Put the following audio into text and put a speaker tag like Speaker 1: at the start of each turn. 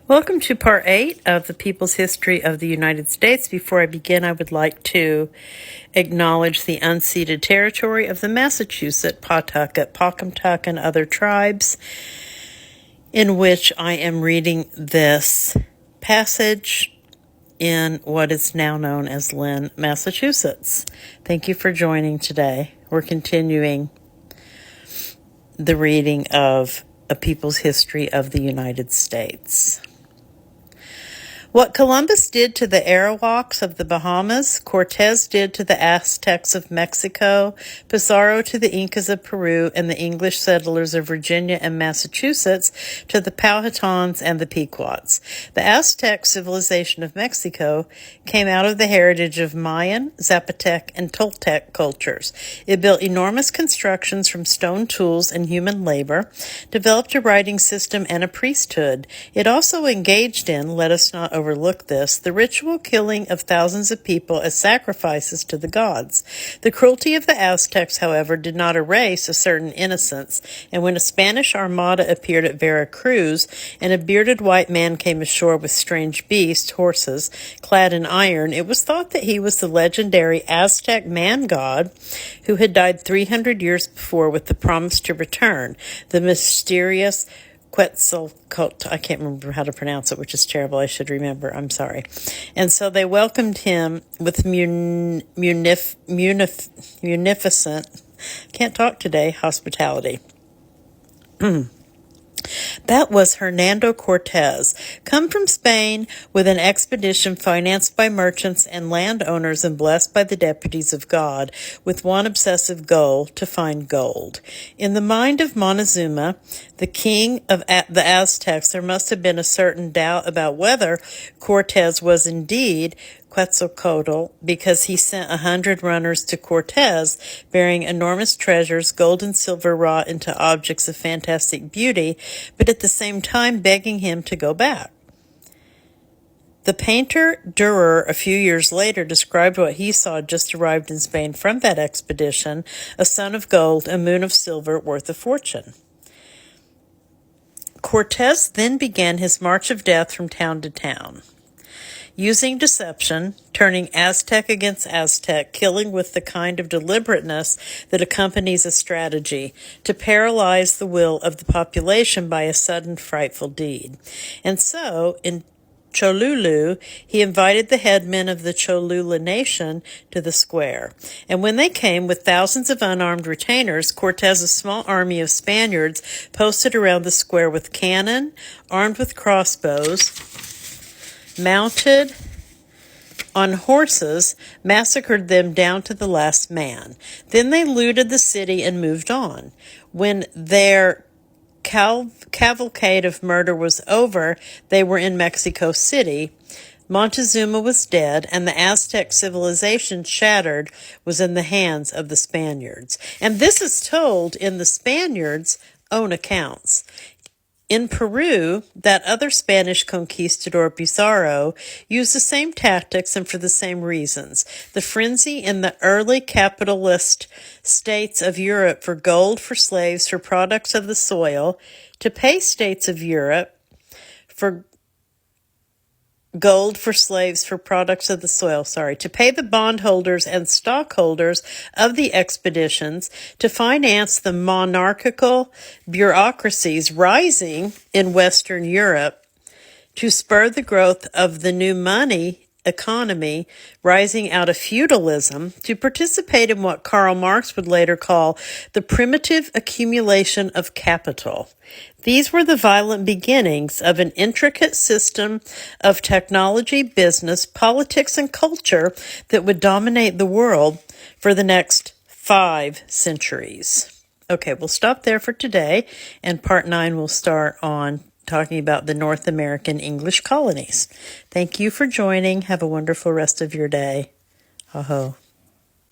Speaker 1: Welcome to Part 8 of the People's History of the United States. Before I begin, I would like to acknowledge the unceded territory of the Massachusetts, Pawtucket, Pocumtuck, and other tribes, in which I am reading this passage in what is now known as Lynn, Massachusetts. Thank you for joining today. We're continuing the reading of A People's History of the United States. What Columbus did to the Arawaks of the Bahamas, Cortez did to the Aztecs of Mexico, Pizarro to the Incas of Peru, and the English settlers of Virginia and Massachusetts to the Powhatans and the Pequots. The Aztec civilization of Mexico came out of the heritage of Mayan, Zapotec, and Toltec cultures. It built enormous constructions from stone tools and human labor, developed a writing system and a priesthood. It also engaged in, let us not overlook this, the ritual killing of thousands of people as sacrifices to the gods. The cruelty of the Aztecs, however, did not erase a certain innocence, and when a Spanish armada appeared at Veracruz, and a bearded white man came ashore with strange beasts, horses, clad in iron, it was thought that he was the legendary Aztec man-god who had died 300 years before with the promise to return, the mysterious Quetzalcoatl. I can't remember how to pronounce it, which is terrible. I should remember. I'm sorry. And so they welcomed him with munificent, can't talk today, hospitality. That was Hernando Cortez, come from Spain with an expedition financed by merchants and landowners and blessed by the deputies of God, with one obsessive goal, to find gold. In the mind of Montezuma, the king of the Aztecs, there must have been a certain doubt about whether Cortez was indeed Quetzalcoatl, because he sent 100 runners to Cortez bearing enormous treasures, gold and silver wrought into objects of fantastic beauty, but at the same time begging him to go back. The painter Durer, a few years later, described what he saw just arrived in Spain from that expedition: a sun of gold, a moon of silver, worth a fortune. Cortez then began his march of death from town to town, using deception, turning Aztec against Aztec, killing with the kind of deliberateness that accompanies a strategy, to paralyze the will of the population by a sudden frightful deed. And so, in Cholulu, he invited the headmen of the Cholula nation to the square. And when they came with thousands of unarmed retainers, Cortez's small army of Spaniards posted around the square with cannon, armed with crossbows, mounted on horses, massacred them down to the last man. Then they looted the city and moved on. When their cavalcade of murder was over, they were in Mexico City. Montezuma was dead, and the Aztec civilization, shattered, was in the hands of the Spaniards. And this is told in the Spaniards' own accounts. In Peru, that other Spanish conquistador, Pizarro, used the same tactics and for the same reasons. The frenzy in the early capitalist states of Europe for gold for slaves for products of the soil, to pay states of Europe for gold for slaves for products of the soil, to pay the bondholders and stockholders of the expeditions, to finance the monarchical bureaucracies rising in Western Europe, to spur the growth of the new money economy rising out of feudalism, to participate in what Karl Marx would later call the primitive accumulation of capital. These were the violent beginnings of an intricate system of technology, business, politics, and culture that would dominate the world for the next 5 centuries. Okay, we'll stop there for today, and part 9 will start on talking about the North American English colonies. Thank you for joining. Have a wonderful rest of your day. Aho.